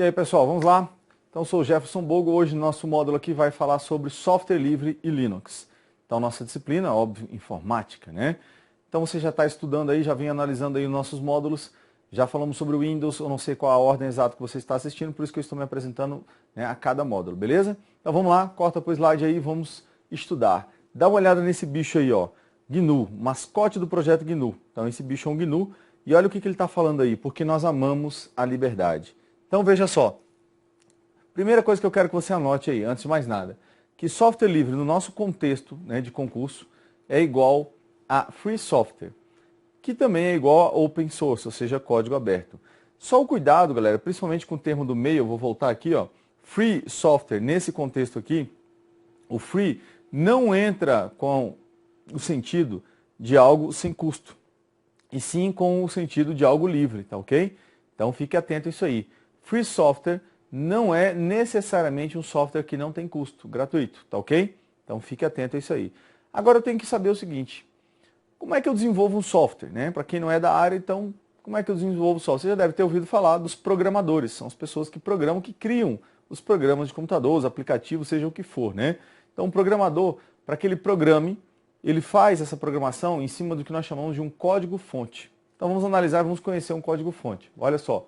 E aí pessoal, vamos lá? Então eu sou o Jefferson Bogo, hoje nosso módulo aqui vai falar sobre software livre e Linux. Então nossa disciplina, óbvio, informática, né? Então você já está estudando aí, já vem analisando aí os nossos módulos, já falamos sobre o Windows, eu não sei qual a ordem exata que você está assistindo, por isso que eu estou me apresentando, né, a cada módulo, beleza? Então vamos lá, corta para o slide aí, vamos estudar. Dá uma olhada nesse bicho aí, ó, GNU, mascote do projeto GNU. Então esse bicho é um GNU, e olha o que ele está falando aí, porque nós amamos a liberdade. Então veja só, primeira coisa que eu quero que você anote aí, antes de mais nada, que software livre no nosso contexto, né, de concurso é igual a free software, que também é igual a open source, ou seja, código aberto. Só o cuidado, galera, principalmente com o termo do meio, eu vou voltar aqui, ó, free software, nesse contexto aqui, o free não entra com o sentido de algo sem custo, e sim com o sentido de algo livre, tá ok? Então fique atento a isso aí. Free software não é necessariamente um software que não tem custo, gratuito, tá ok? Então fique atento a isso aí. Agora eu tenho que saber o seguinte, como é que eu desenvolvo um software, né? Para quem não é da área, então, como é que eu desenvolvo software? Você já deve ter ouvido falar dos programadores, são as pessoas que programam, que criam os programas de computador, os aplicativos, seja o que for, né? Então o programador, para que ele programe, ele faz essa programação em cima do que nós chamamos de um código-fonte. Então vamos analisar, vamos conhecer um código-fonte. Olha só,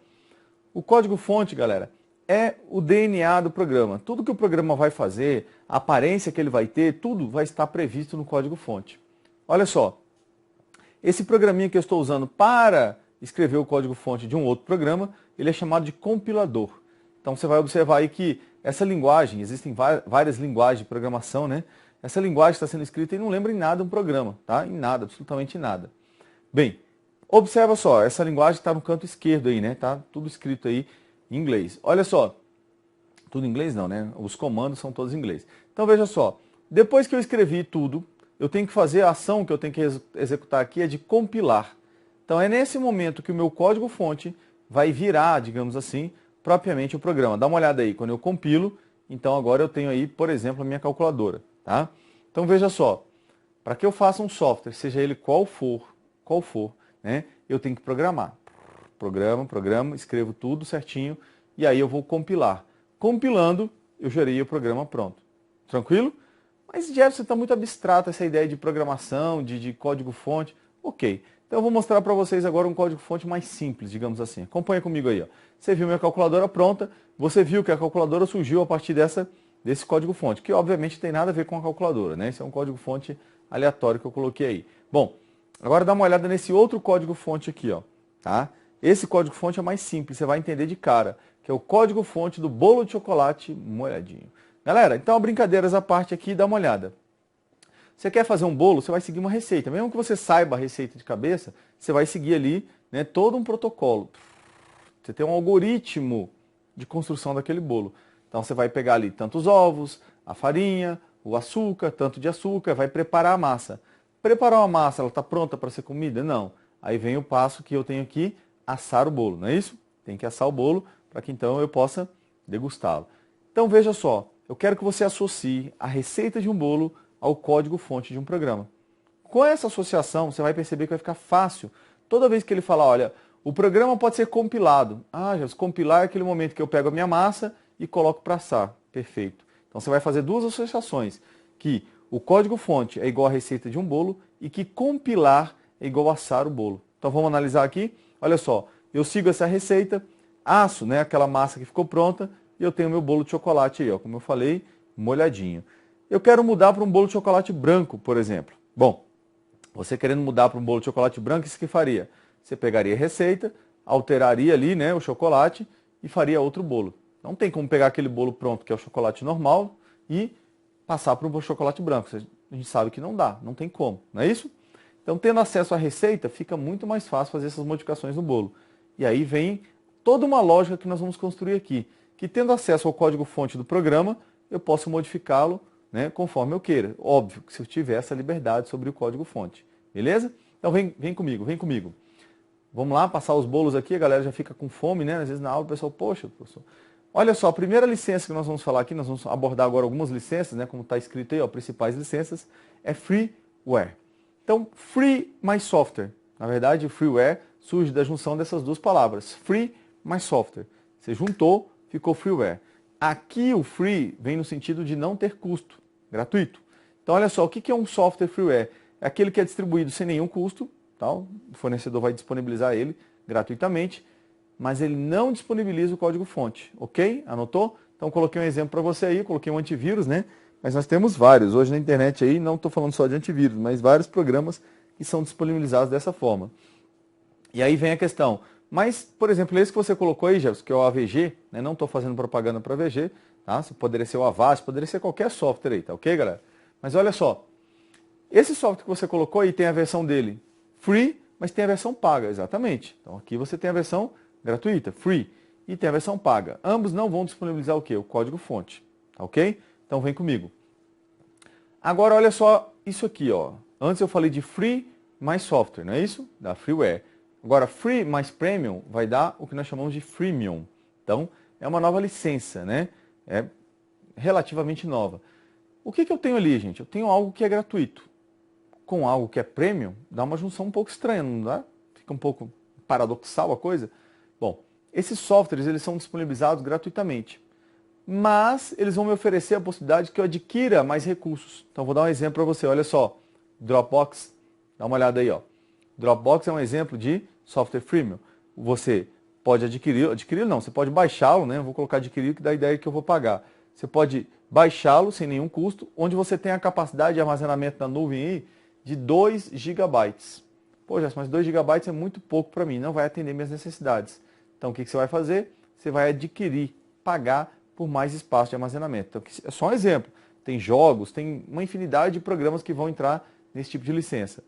o código-fonte, galera, é o DNA do programa. Tudo que o programa vai fazer, a aparência que ele vai ter, tudo vai estar previsto no código-fonte. Olha só, esse programinha que eu estou usando para escrever o código-fonte de um outro programa, ele é chamado de compilador. Então você vai observar aí que essa linguagem, existem várias linguagens de programação, né? Essa linguagem está sendo escrita e não lembra em nada um programa, tá? Em nada, absolutamente nada. Bem, observa só, essa linguagem está no canto esquerdo aí, né? Tá tudo escrito aí em inglês. Olha só, tudo em inglês não, né? Os comandos são todos em inglês. Então veja só, depois que eu escrevi tudo, eu tenho que fazer a ação que eu tenho que executar aqui é de compilar. Então é nesse momento que o meu código-fonte vai virar, digamos assim, propriamente o programa. Dá uma olhada aí, quando eu compilo, então agora eu tenho aí, por exemplo, a minha calculadora, tá? Então veja só, para que eu faça um software, seja ele qual for, né, eu tenho que programar. Programa, escrevo tudo certinho e aí eu vou compilar. Compilando, eu gerei o programa pronto. Tranquilo? Mas, Jefferson, está muito abstrato essa ideia de programação, de código-fonte. Ok, então eu vou mostrar para vocês agora um código-fonte mais simples, digamos assim. Acompanha comigo aí. Ó. Você viu minha calculadora pronta, você viu que a calculadora surgiu a partir desse código-fonte, que obviamente tem nada a ver com a calculadora, né? Esse é um código-fonte aleatório que eu coloquei aí. Bom, agora dá uma olhada nesse outro código-fonte aqui, ó, tá? Esse código-fonte é mais simples, você vai entender de cara, que é o código-fonte do bolo de chocolate molhadinho. Galera, então brincadeiras à parte aqui, dá uma olhada. Você quer fazer um bolo, você vai seguir uma receita. Mesmo que você saiba a receita de cabeça, você vai seguir ali, né, todo um protocolo. Você tem um algoritmo de construção daquele bolo. Então você vai pegar ali tantos ovos, a farinha, o açúcar, tanto de açúcar, vai preparar a massa. Preparar uma massa, ela está pronta para ser comida? Não. Aí vem o passo que eu tenho aqui, assar o bolo, não é isso? Tem que assar o bolo para que então eu possa degustá-lo. Então veja só, eu quero que você associe a receita de um bolo ao código-fonte de um programa. Com essa associação, você vai perceber que vai ficar fácil. Toda vez que ele falar, olha, o programa pode ser compilado. Ah, já compilar é aquele momento que eu pego a minha massa e coloco para assar. Perfeito. Então você vai fazer duas associações, que o código-fonte é igual à receita de um bolo e que compilar é igual a assar o bolo. Então vamos analisar aqui. Olha só, eu sigo essa receita, asso, né, aquela massa que ficou pronta, e eu tenho meu bolo de chocolate aí, ó, como eu falei, molhadinho. Eu quero mudar para um bolo de chocolate branco, por exemplo. Bom, você querendo mudar para um bolo de chocolate branco, isso que faria? Você pegaria a receita, alteraria ali, né, o chocolate e faria outro bolo. Não tem como pegar aquele bolo pronto, que é o chocolate normal, e passar para um chocolate branco. A gente sabe que não dá, não tem como, não é isso? Então, tendo acesso à receita, fica muito mais fácil fazer essas modificações no bolo. E aí vem toda uma lógica que nós vamos construir aqui, que tendo acesso ao código-fonte do programa, eu posso modificá-lo, né, conforme eu queira. Óbvio que se eu tiver essa liberdade sobre o código-fonte. Beleza? Então vem comigo, vem comigo. Vamos lá, passar os bolos aqui, a galera já fica com fome, né? Às vezes na aula o pessoal, poxa, professor. Olha só, a primeira licença que nós vamos falar aqui, nós vamos abordar agora algumas licenças, né? Como está escrito aí, ó, principais licenças, é freeware. Então, free mais software. Na verdade, freeware surge da junção dessas duas palavras. Free mais software. Você juntou, ficou freeware. Aqui o free vem no sentido de não ter custo, gratuito. Então olha só, o que é um software freeware? É aquele que é distribuído sem nenhum custo, tá? O fornecedor vai disponibilizar ele gratuitamente, mas ele não disponibiliza o código-fonte, ok? Anotou? Então coloquei um exemplo para você aí, coloquei um antivírus, né? Mas nós temos vários, hoje na internet aí, não estou falando só de antivírus, mas vários programas que são disponibilizados dessa forma. E aí vem a questão, mas, por exemplo, esse que você colocou aí, Jefferson, que é o AVG, né? Não estou fazendo propaganda para AVG, tá? Poderia ser o Avast, poderia ser qualquer software aí, tá ok, galera? Mas olha só, esse software que você colocou aí tem a versão dele free, mas tem a versão paga, exatamente. Então aqui você tem a versão gratuita, free, e tem a versão paga. Ambos não vão disponibilizar o quê? O código-fonte, tá ok? Então vem comigo. Agora olha só isso aqui, ó. Antes eu falei de free mais software, não é isso? Da freeware. Agora free mais premium vai dar o que nós chamamos de freemium. Então é uma nova licença, né? É relativamente nova. O que eu tenho ali, gente? Eu tenho algo que é gratuito. Com algo que é premium, dá uma junção um pouco estranha, não dá? Fica um pouco paradoxal a coisa. Bom, esses softwares eles são disponibilizados gratuitamente, mas eles vão me oferecer a possibilidade que eu adquira mais recursos. Então vou dar um exemplo para você, olha só, Dropbox, dá uma olhada aí, ó. Dropbox é um exemplo de software freemium. Você pode adquirir não, você pode baixá-lo, né? Eu vou colocar adquirir que dá a ideia que eu vou pagar. Você pode baixá-lo sem nenhum custo, onde você tem a capacidade de armazenamento na nuvem aí de 2 GB. Pô, Jéssica, mas 2 GB é muito pouco para mim, não vai atender minhas necessidades. Então o que você vai fazer? Você vai adquirir, pagar por mais espaço de armazenamento. Então, é só um exemplo. Tem jogos, tem uma infinidade de programas que vão entrar nesse tipo de licença.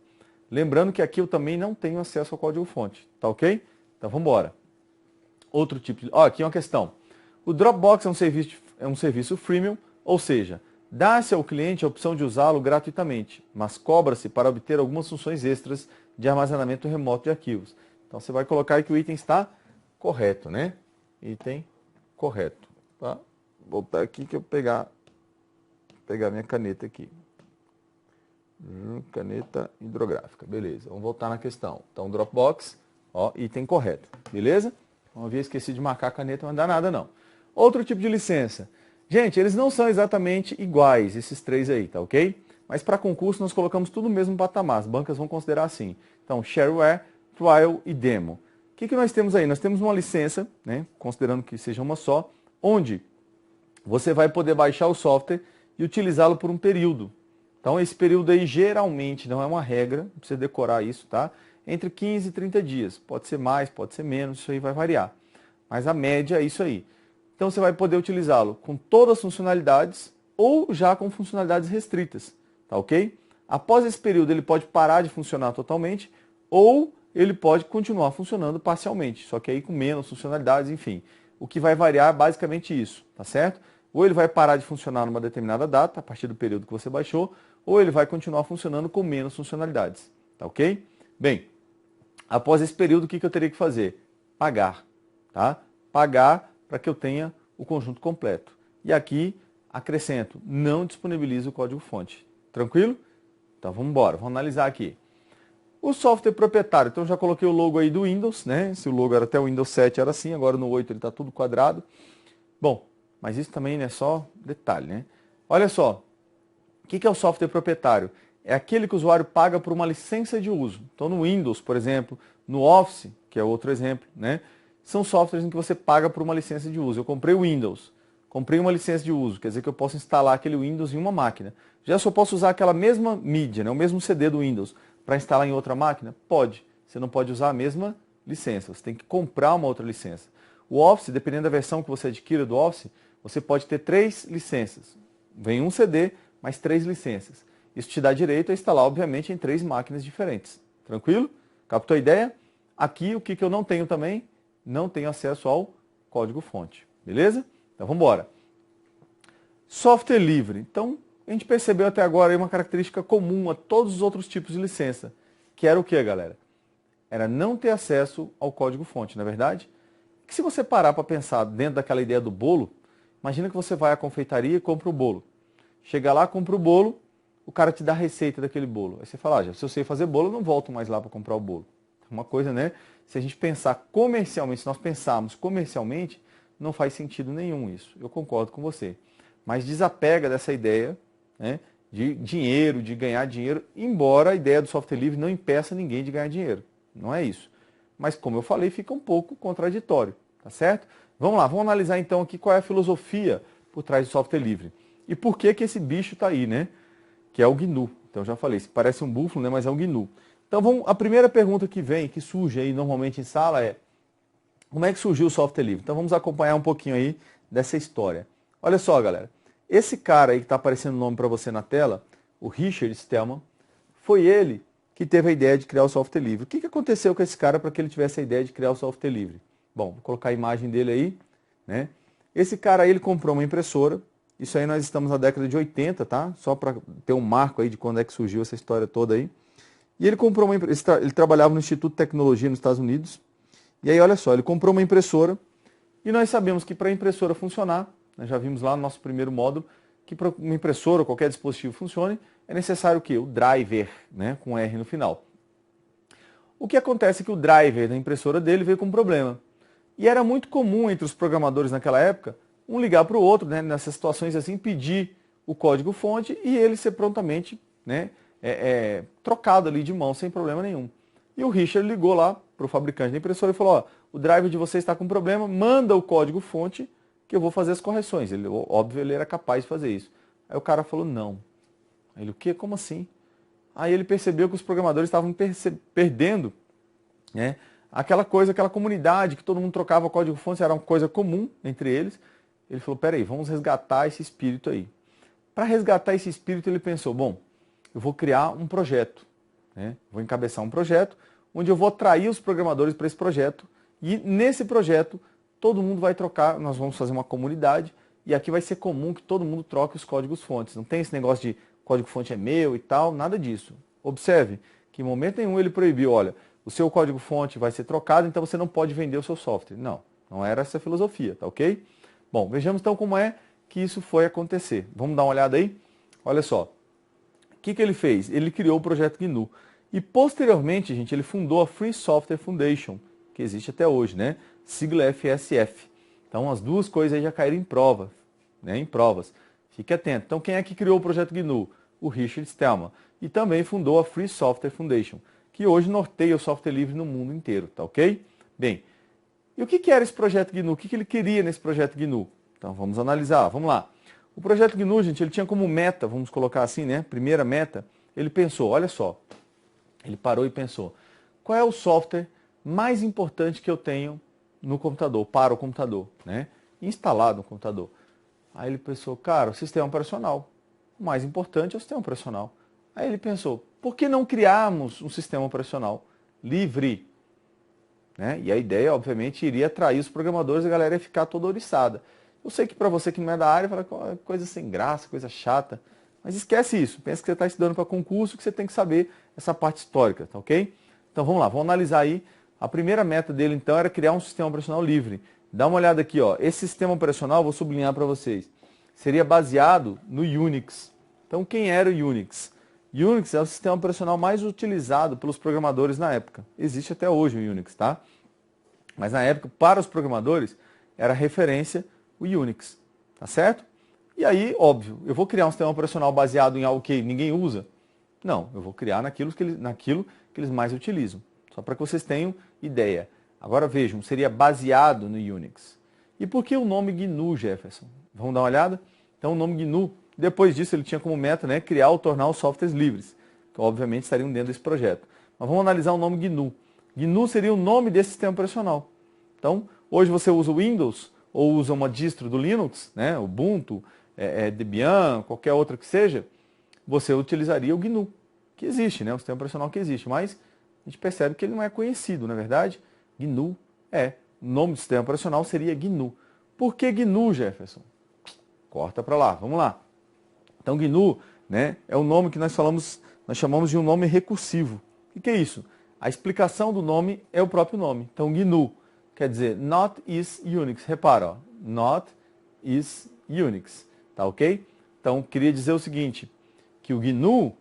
Lembrando que aqui eu também não tenho acesso ao código-fonte, tá ok? Então vamos embora. Outro tipo de... Ó, aqui é uma questão. O Dropbox é um serviço freemium, ou seja, dá-se ao cliente a opção de usá-lo gratuitamente, mas cobra-se para obter algumas funções extras de armazenamento remoto de arquivos. Então você vai colocar aí que o item está correto, né? Item correto. Tá? Vou voltar aqui que eu pegar minha caneta aqui. Caneta hidrográfica, beleza. Vamos voltar na questão. Então, Dropbox, ó, item correto, beleza? Uma vez esqueci de marcar a caneta, não dá nada não. Outro tipo de licença. Gente, eles não são exatamente iguais, esses três aí, tá ok? Mas para concurso nós colocamos tudo no mesmo patamar, as bancas vão considerar assim. Então, shareware, trial e demo. O que nós temos aí? Nós temos uma licença, né, considerando que seja uma só, onde você vai poder baixar o software e utilizá-lo por um período. Então esse período aí geralmente não é uma regra, não precisa decorar isso, tá? Entre 15 e 30 dias. Pode ser mais, pode ser menos, isso aí vai variar. Mas a média é isso aí. Então você vai poder utilizá-lo com todas as funcionalidades ou já com funcionalidades restritas, tá ok? Após esse período ele pode parar de funcionar totalmente ou ele pode continuar funcionando parcialmente, só que aí com menos funcionalidades, enfim. O que vai variar é basicamente isso, tá certo? Ou ele vai parar de funcionar numa determinada data, a partir do período que você baixou, ou ele vai continuar funcionando com menos funcionalidades, tá ok? Bem, após esse período, o que eu teria que fazer? Pagar, tá? Pagar para que eu tenha o conjunto completo. E aqui, acrescento, não disponibiliza o código-fonte. Tranquilo? Então vamos embora, vamos analisar aqui. O software proprietário, então eu já coloquei o logo aí do Windows, né? Se o logo era até o Windows 7 era assim, agora no 8 ele está tudo quadrado. Bom, mas isso também não é só detalhe, né? Olha só, o que é o software proprietário? É aquele que o usuário paga por uma licença de uso. Então no Windows, por exemplo, no Office, que é outro exemplo, né? São softwares em que você paga por uma licença de uso. Eu comprei o Windows, comprei uma licença de uso, quer dizer que eu posso instalar aquele Windows em uma máquina. Já se eu posso usar aquela mesma mídia, né? O mesmo CD do Windows, para instalar em outra máquina? Pode. Você não pode usar a mesma licença, você tem que comprar uma outra licença. O Office, dependendo da versão que você adquira do Office, você pode ter 3 licenças. Vem um CD, mais 3 licenças. Isso te dá direito a instalar, obviamente, em 3 máquinas diferentes. Tranquilo? Captou a ideia? Aqui, o que eu não tenho também? Não tenho acesso ao código-fonte. Beleza? Então, vamos embora. Software livre. Então, a gente percebeu até agora aí uma característica comum a todos os outros tipos de licença. Que era o que, galera? Era não ter acesso ao código-fonte, não é verdade? Que se você parar para pensar dentro daquela ideia do bolo, imagina que você vai à confeitaria e compra o bolo. Chega lá, compra o bolo, o cara te dá a receita daquele bolo. Aí você fala, já, se eu sei fazer bolo, eu não volto mais lá para comprar o bolo. Uma coisa, né? Se a gente pensar comercialmente, se nós pensarmos comercialmente, não faz sentido nenhum isso. Eu concordo com você. Mas desapega dessa ideia, né, de dinheiro, de ganhar dinheiro, embora a ideia do software livre não impeça ninguém de ganhar dinheiro. Não é isso. Mas, como eu falei, fica um pouco contraditório, tá certo? Vamos lá, vamos analisar então aqui qual é a filosofia por trás do software livre. E por que que esse bicho está aí, né? Que é o GNU. Então, já falei, parece um búfalo, né? Mas é o GNU. Então, a primeira pergunta que vem, que surge aí normalmente em sala é: como é que surgiu o software livre? Então, vamos acompanhar um pouquinho aí dessa história. Olha só, galera. Esse cara aí que está aparecendo o nome para você na tela, o Richard Stallman, foi ele que teve a ideia de criar o software livre. O que aconteceu com esse cara para que ele tivesse a ideia de criar o software livre? Bom, vou colocar a imagem dele aí, né? Esse cara aí, ele comprou uma impressora. Isso aí nós estamos na década de 80, tá? Só para ter um marco aí de quando é que surgiu essa história toda aí. E ele comprou uma impressora, ele trabalhava no Instituto de Tecnologia nos Estados Unidos. E aí, olha só, ele comprou uma impressora e nós sabemos que para a impressora funcionar, nós já vimos lá no nosso primeiro módulo, que para uma impressora ou qualquer dispositivo funcione, é necessário o quê? O driver, né, com R no final. O que acontece é que o driver da impressora dele veio com um problema. E era muito comum entre os programadores naquela época, um ligar para o outro, né, nessas situações assim, pedir o código-fonte e ele ser prontamente, né, trocado ali de mão, sem problema nenhum. E o Richard ligou lá para o fabricante da impressora e falou: ó, o driver de vocês está com problema, manda o código-fonte que eu vou fazer as correções. Ele, óbvio, ele era capaz de fazer isso. Aí o cara falou: não. Aí ele: o quê? Como assim? Aí ele percebeu que os programadores estavam perdendo, né, aquela coisa, aquela comunidade que todo mundo trocava código-fonte, era uma coisa comum entre eles. Ele falou: peraí, vamos resgatar esse espírito aí. Para resgatar esse espírito, ele pensou: bom, eu vou criar um projeto, né? Vou encabeçar um projeto onde eu vou atrair os programadores para esse projeto e nesse projeto todo mundo vai trocar, nós vamos fazer uma comunidade e aqui vai ser comum que todo mundo troque os códigos-fontes. Não tem esse negócio de código-fonte é meu e tal, nada disso. Observe que em momento nenhum ele proibiu: olha, o seu código-fonte vai ser trocado, então você não pode vender o seu software. Não, não era essa a filosofia, tá ok? Bom, vejamos então como é que isso foi acontecer. Vamos dar uma olhada aí? Olha só. O que ele fez? Ele criou o projeto GNU. E posteriormente, gente, ele fundou a Free Software Foundation, que existe até hoje, né? Sigla FSF. Então as duas coisas aí já caíram em prova, né? Em provas. Fique atento. Então quem é que criou o projeto GNU? O Richard Stallman. E também fundou a Free Software Foundation, que hoje norteia o software livre no mundo inteiro, tá ok? Bem, e o que era esse projeto GNU? O que ele queria nesse projeto GNU? Então vamos analisar, vamos lá. O projeto GNU, gente, ele tinha como meta, vamos colocar assim, né? Primeira meta, ele pensou: olha só, ele parou e pensou: qual é o software mais importante que eu tenho no computador, para o computador, né? Instalado no computador. Aí ele pensou: cara, o sistema operacional. O mais importante é o sistema operacional. Aí ele pensou: por que não criarmos um sistema operacional livre? Né? E a ideia, obviamente, iria atrair os programadores e a galera ia ficar toda oriçada. Eu sei que para você que não é da área, fala coisa sem graça, coisa chata. Mas esquece isso. Pensa que você está estudando para concurso, que você tem que saber essa parte histórica, tá ok? Então vamos lá, vamos analisar aí. A primeira meta dele, então, era criar um sistema operacional livre. Dá uma olhada aqui, ó. Esse sistema operacional, vou sublinhar para vocês, seria baseado no Unix. Então, quem era o Unix? Unix é o sistema operacional mais utilizado pelos programadores na época. Existe até hoje o Unix, tá? Mas na época, para os programadores, era referência o Unix, tá certo? E aí, óbvio, eu vou criar um sistema operacional baseado em algo que ninguém usa? Não, eu vou criar naquilo que eles mais utilizam. Só para que vocês tenham ideia. Agora vejam, seria baseado no Unix. E por que o nome GNU, Jefferson? Vamos dar uma olhada? Então o nome GNU, depois disso ele tinha como meta, né, criar ou tornar os softwares livres, que obviamente estariam dentro desse projeto. Mas vamos analisar o nome GNU. GNU seria o nome desse sistema operacional. Então, hoje você usa o Windows ou usa uma distro do Linux, né, Ubuntu, Debian, qualquer outra que seja, você utilizaria o GNU, que existe, né, o sistema operacional que existe, mas a gente percebe que ele não é conhecido, não é verdade? GNU o nome do sistema operacional seria GNU. Por que GNU, Jefferson? Corta para lá, vamos lá. Então GNU, né, é o nome que nós chamamos de um nome recursivo. O que é isso? A explicação do nome é o próprio nome. Então GNU quer dizer Not is Unix. Repara, ó, Not is Unix. Tá ok? Então queria dizer o seguinte, que o GNU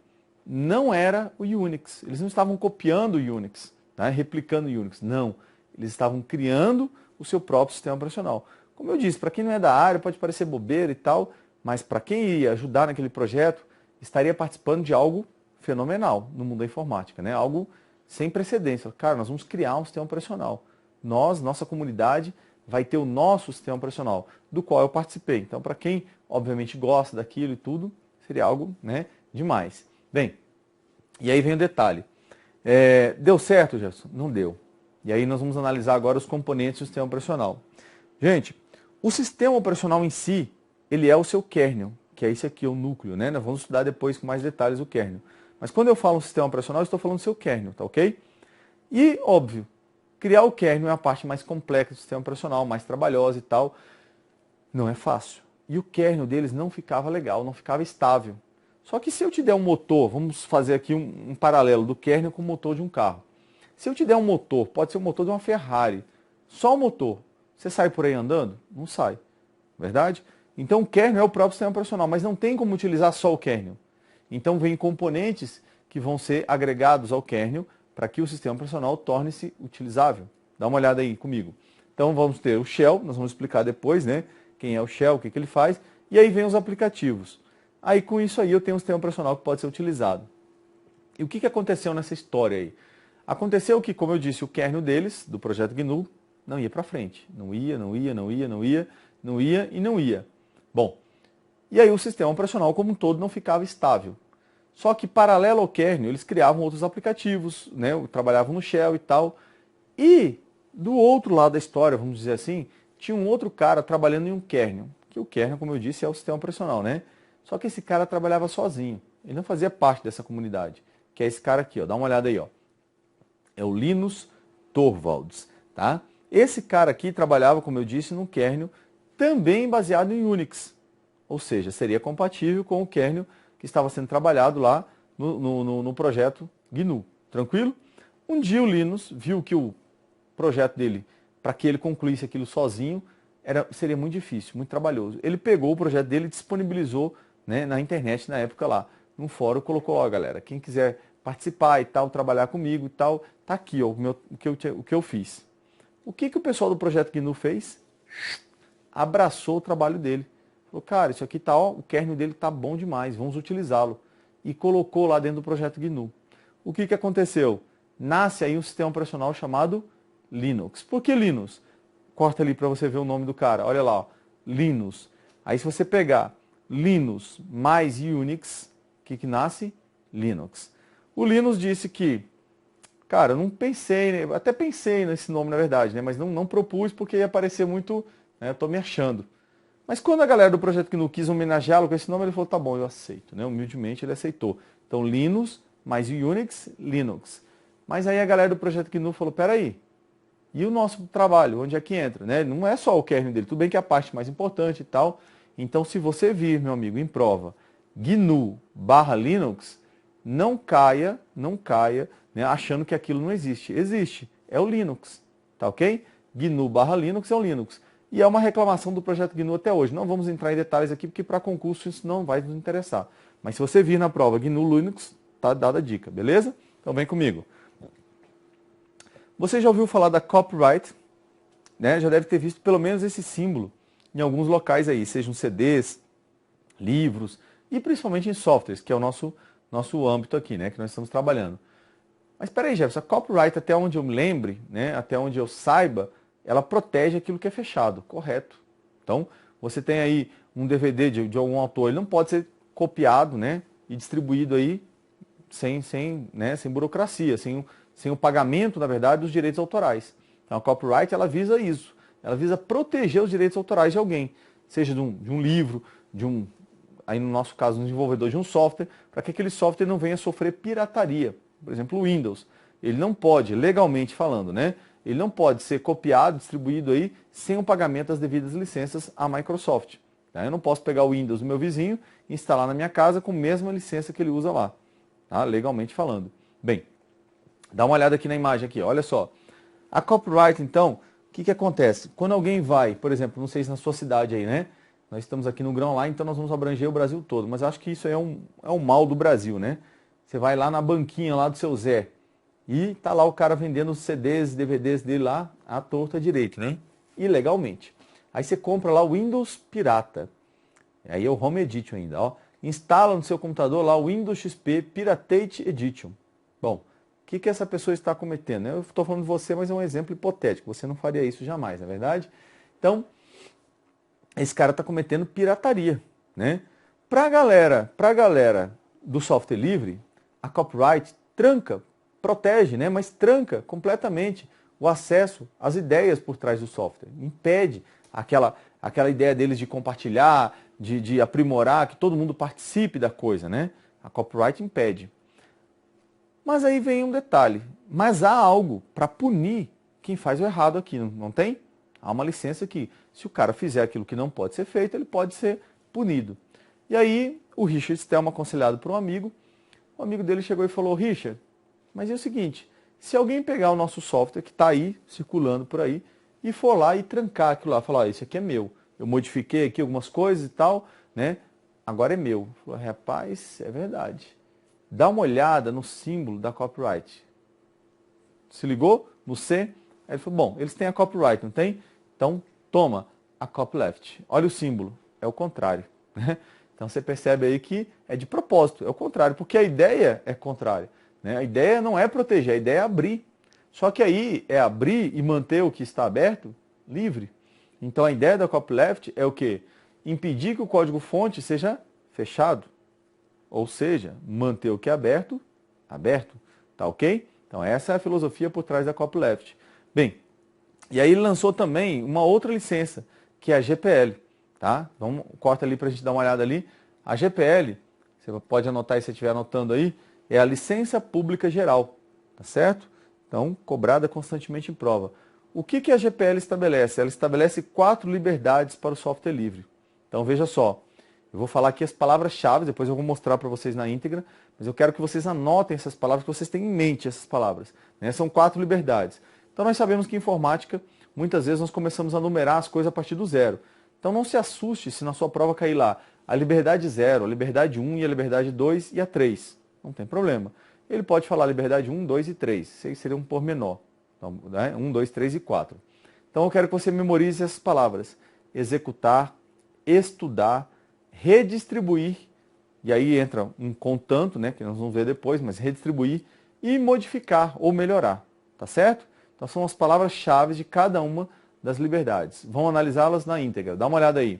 não era o Unix. Eles não estavam copiando o Unix, né, replicando o Unix. Não. Eles estavam criando o seu próprio sistema operacional. Como eu disse, para quem não é da área pode parecer bobeira e tal, mas para quem ia ajudar naquele projeto, estaria participando de algo fenomenal no mundo da informática, né? Algo sem precedentes. Cara, nós vamos criar um sistema operacional. Nós, nossa comunidade, vai ter o nosso sistema operacional, do qual eu participei. Então, para quem, obviamente, gosta daquilo e tudo, seria algo, né, demais. Bem, e aí vem o detalhe. Deu certo, Jefferson? Não deu. E aí nós vamos analisar agora os componentes do sistema operacional. Gente, o sistema operacional em si, ele é o seu kernel, que é esse aqui, o núcleo, né? Nós vamos estudar depois com mais detalhes o kernel. Mas quando eu falo sistema operacional, eu estou falando do seu kernel, tá ok? E, óbvio, criar o kernel é a parte mais complexa do sistema operacional, mais trabalhosa e tal. Não é fácil. E o kernel deles não ficava legal, não ficava estável. Só que se eu te der um motor, vamos fazer aqui um paralelo do kernel com o motor de um carro. Se eu te der um motor, pode ser o motor de uma Ferrari, só o motor, você sai por aí andando? Não sai, verdade? Então o kernel é o próprio sistema operacional, mas não tem como utilizar só o kernel. Então vem componentes que vão ser agregados ao kernel para que o sistema operacional torne-se utilizável. Dá uma olhada aí comigo. Então vamos ter o shell, nós vamos explicar depois, né? Quem é o shell, o que ele faz, e aí vem os aplicativos. Aí com isso aí eu tenho um sistema operacional que pode ser utilizado. E o que aconteceu nessa história aí? Aconteceu que, como eu disse, o kernel deles, do projeto GNU, não ia para frente. Não ia. Bom, e aí o sistema operacional como um todo não ficava estável. Só que, paralelo ao kernel, eles criavam outros aplicativos, né? Trabalhavam no shell e tal. E, do outro lado da história, vamos dizer assim, tinha um outro cara trabalhando em um kernel. Que o kernel, como eu disse, é o sistema operacional, né? Só que esse cara trabalhava sozinho. Ele não fazia parte dessa comunidade. Que é esse cara aqui, ó. Dá uma olhada aí, ó. É o Linus Torvalds, tá? Esse cara aqui trabalhava, como eu disse, num kernel também baseado em Unix. Ou seja, seria compatível com o kernel que estava sendo trabalhado lá no projeto GNU. Tranquilo? Um dia o Linus viu que o projeto dele, para que ele concluísse aquilo sozinho, seria muito difícil, muito trabalhoso. Ele pegou o projeto dele e disponibilizou, né, na internet na época lá. Num fórum colocou, ó galera, quem quiser participar e tal, trabalhar comigo e tal, tá aqui ó, o que eu fiz. O que o pessoal do projeto GNU fez? Abraçou o trabalho dele. Falou, cara, isso aqui tá, ó, o kernel dele tá bom demais, vamos utilizá-lo. E colocou lá dentro do projeto GNU. O que aconteceu? Nasce aí um sistema operacional chamado Linux. Por que Linux? Corta ali para você ver o nome do cara. Olha lá, ó, Linux. Aí se você pegar Linux mais Unix, o que nasce? Linux. O Linus disse que, cara, eu não pensei, né? Até pensei nesse nome na verdade, né? Mas não propus porque ia parecer muito, né? Eu tô me achando. Mas quando a galera do projeto GNU quis homenageá-lo com esse nome, ele falou, tá bom, eu aceito, né? Humildemente ele aceitou. Então Linux mais Unix, Linux. Mas aí a galera do projeto GNU falou, peraí, e o nosso trabalho, onde é que entra? Né? Não é só o kernel dele, tudo bem que é a parte mais importante e tal. Então se você vir, meu amigo, em prova, GNU/Linux, não caia, né, achando que aquilo não existe. Existe, é o Linux, tá ok? GNU/Linux é o Linux. E é uma reclamação do projeto GNU até hoje. Não vamos entrar em detalhes aqui, porque para concurso isso não vai nos interessar. Mas se você vir na prova GNU/Linux, tá dada a dica, beleza? Então vem comigo. Você já ouviu falar da copyright, né? Já deve ter visto pelo menos esse símbolo em alguns locais aí, sejam CDs, livros e principalmente em softwares, que é o nosso âmbito aqui, né? Que nós estamos trabalhando. Mas espera aí, Jefferson, a copyright, até onde eu me lembre, né? Até onde eu saiba, ela protege aquilo que é fechado, correto? Então, você tem aí um DVD de algum autor, ele não pode ser copiado, né? E distribuído aí sem burocracia, sem o pagamento, na verdade, dos direitos autorais. Então a copyright, ela visa isso. Ela visa proteger os direitos autorais de alguém. Seja de um livro, aí no nosso caso, um desenvolvedor de um software, para que aquele software não venha sofrer pirataria. Por exemplo, o Windows. Ele não pode, legalmente falando, né? Ele não pode ser copiado, distribuído aí, sem o pagamento das devidas licenças à Microsoft. Tá? Eu não posso pegar o Windows do meu vizinho e instalar na minha casa com a mesma licença que ele usa lá. Tá? Legalmente falando. Bem, dá uma olhada aqui na imagem aqui, olha só. A copyright, então, o que acontece? Quando alguém vai, por exemplo, não sei se na sua cidade aí, né? Nós estamos aqui no Grão lá, então nós vamos abranger o Brasil todo. Mas acho que isso aí é um mal do Brasil, né? Você vai lá na banquinha lá do seu Zé e tá lá o cara vendendo os CDs, DVDs dele lá à torta direito, né? Ilegalmente. Aí você compra lá o Windows Pirata. Aí é o Home Edition ainda, ó. Instala no seu computador lá o Windows XP Piratate Edition. Bom, o que essa pessoa está cometendo? Eu estou falando de você, mas é um exemplo hipotético. Você não faria isso jamais, não é verdade? Então, esse cara está cometendo pirataria, né? Para a galera do software livre, a copyright tranca, protege, né? Mas tranca completamente o acesso às ideias por trás do software. Impede aquela ideia deles de compartilhar, de aprimorar, que todo mundo participe da coisa, né? A copyright impede. Mas aí vem um detalhe. Mas há algo para punir quem faz o errado aqui, não tem? Há uma licença que, se o cara fizer aquilo que não pode ser feito, ele pode ser punido. E aí, o Richard Stallman, aconselhado por um amigo, o amigo dele chegou e falou: Richard, mas é o seguinte, se alguém pegar o nosso software que está aí, circulando por aí, e for lá e trancar aquilo lá, falar: esse aqui é meu, eu modifiquei aqui algumas coisas e tal, né? Agora é meu. Falou: rapaz, é verdade. Dá uma olhada no símbolo da copyright. Se ligou? No C? Aí ele falou: bom, eles têm a copyright, não tem? Então, toma a copyleft. Olha o símbolo, é o contrário. Né? Então você percebe aí que é de propósito, é o contrário, porque a ideia é contrária. Né? A ideia não é proteger, a ideia é abrir. Só que aí é abrir e manter o que está aberto livre. Então a ideia da copyleft é o quê? Impedir que o código-fonte seja fechado. Ou seja, manter o que é aberto, aberto. Tá ok? Então essa é a filosofia por trás da copyleft. Bem, e aí ele lançou também uma outra licença, que é a GPL. Tá? Vamos, corta ali para a gente dar uma olhada ali. A GPL, você pode anotar aí se você estiver anotando aí, é a licença pública geral. Tá certo? Então, cobrada constantemente em prova. O que a GPL estabelece? Ela estabelece 4 liberdades para o software livre. Então, veja só. Eu vou falar aqui as palavras-chave, depois eu vou mostrar para vocês na íntegra, mas eu quero que vocês anotem essas palavras, que vocês tenham em mente essas palavras. Né? São 4 liberdades. Então, nós sabemos que em informática, muitas vezes nós começamos a numerar as coisas a partir do zero. Então, não se assuste se na sua prova cair lá a liberdade 0, a liberdade 1 e a liberdade 2 e a 3. Não tem problema. Ele pode falar liberdade 1, 2 e 3. Isso aí seria um pormenor. Então, né? 1, 2, 3 e 4. Então eu quero que você memorize essas palavras. Executar, estudar, redistribuir, e aí entra um contanto, né, que nós vamos ver depois, mas redistribuir e modificar ou melhorar. Tá certo? Então são as palavras-chave de cada uma das liberdades. Vamos analisá-las na íntegra. Dá uma olhada aí.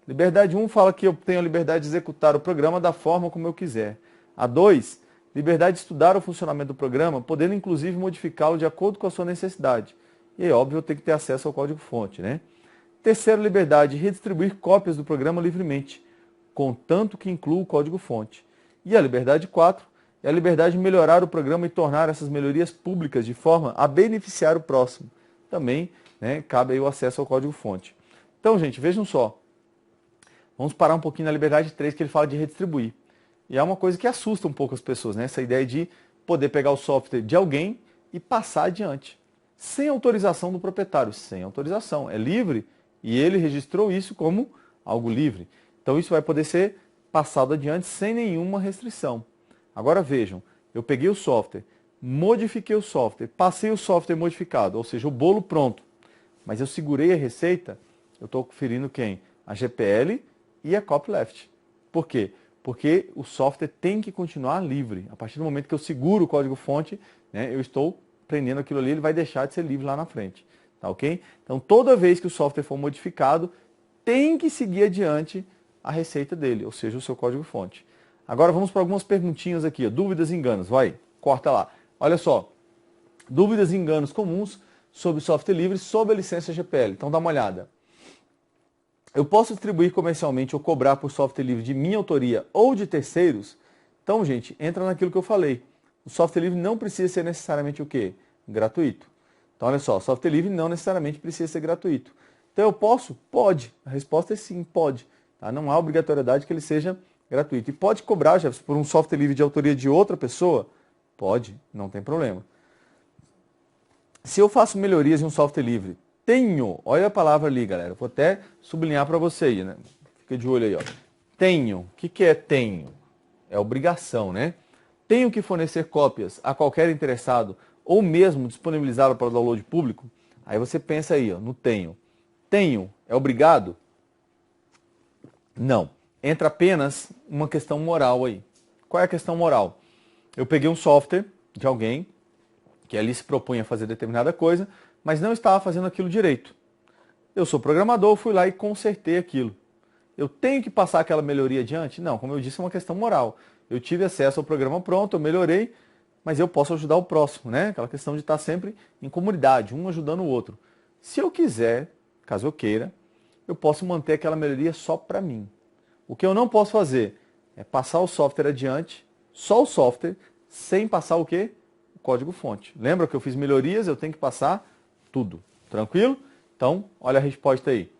Liberdade 1 fala que eu tenho a liberdade de executar o programa da forma como eu quiser. A 2, liberdade de estudar o funcionamento do programa, podendo inclusive modificá-lo de acordo com a sua necessidade. E aí, óbvio, eu tenho que ter acesso ao código-fonte, né? Terceira liberdade, redistribuir cópias do programa livremente, contanto que inclua o código-fonte. E a liberdade 4 é a liberdade de melhorar o programa e tornar essas melhorias públicas de forma a beneficiar o próximo. Também, né, cabe aí o acesso ao código-fonte. Então, gente, vejam só. Vamos parar um pouquinho na liberdade 3, que ele fala de redistribuir. E é uma coisa que assusta um pouco as pessoas, né? Essa ideia de poder pegar o software de alguém e passar adiante. Sem autorização do proprietário, sem autorização. É livre e ele registrou isso como algo livre. Então isso vai poder ser passado adiante sem nenhuma restrição. Agora vejam, eu peguei o software, modifiquei o software, passei o software modificado, ou seja, o bolo pronto. Mas eu segurei a receita, eu estou conferindo quem? A GPL e a copyleft. Por quê? Porque o software tem que continuar livre. A partir do momento que eu seguro o código-fonte, né, eu estou prendendo aquilo ali, ele vai deixar de ser livre lá na frente. Tá ok? Então, toda vez que o software for modificado, tem que seguir adiante a receita dele, ou seja, o seu código-fonte. Agora vamos para algumas perguntinhas aqui. Ó. Dúvidas e enganos. Vai, corta lá. Olha só. Dúvidas e enganos comuns sobre software livre sob a licença GPL. Então, dá uma olhada. Eu posso distribuir comercialmente ou cobrar por software livre de minha autoria ou de terceiros? Então, gente, entra naquilo que eu falei. O software livre não precisa ser necessariamente o quê? Gratuito. Então, olha só, software livre não necessariamente precisa ser gratuito. Então, eu posso? Pode. A resposta é sim, pode. Tá? Não há obrigatoriedade que ele seja gratuito. E pode cobrar, Jefferson, por um software livre de autoria de outra pessoa? Pode, não tem problema. Se eu faço melhorias em um software livre, tenho, olha a palavra ali, galera, vou até sublinhar para você aí, né? Fica de olho aí, ó. Tenho, o que é tenho? É obrigação, né? Tenho que fornecer cópias a qualquer interessado ou mesmo disponibilizá-lo para o download público? Aí você pensa aí, ó, no tenho. Tenho É obrigado? Não. Entra apenas uma questão moral aí. Qual é a questão moral? Eu peguei um software de alguém que ali se propunha a fazer determinada coisa, mas não estava fazendo aquilo direito. Eu sou programador, fui lá e consertei aquilo. Eu tenho que passar aquela melhoria adiante? Não, como eu disse, é uma questão moral. Eu tive acesso ao programa pronto, eu melhorei, mas eu posso ajudar o próximo, né? Aquela questão de estar sempre em comunidade, um ajudando o outro. Se eu quiser, caso eu queira, eu posso manter aquela melhoria só para mim. O que eu não posso fazer é passar o software adiante, só o software, sem passar o quê? O código-fonte. Lembra que eu fiz melhorias, eu tenho que passar tudo. Tranquilo? Então, olha a resposta aí.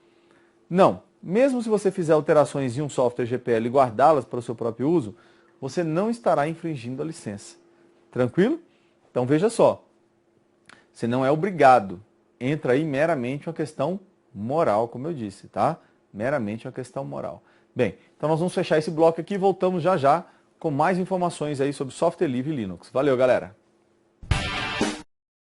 Não. Mesmo se você fizer alterações em um software GPL e guardá-las para o seu próprio uso, você não estará infringindo a licença. Tranquilo? Então veja só. Você não é obrigado. Entra aí meramente uma questão moral, como eu disse, tá? Meramente uma questão moral. Bem, então nós vamos fechar esse bloco aqui e voltamos já já com mais informações aí sobre software livre e Linux. Valeu, galera!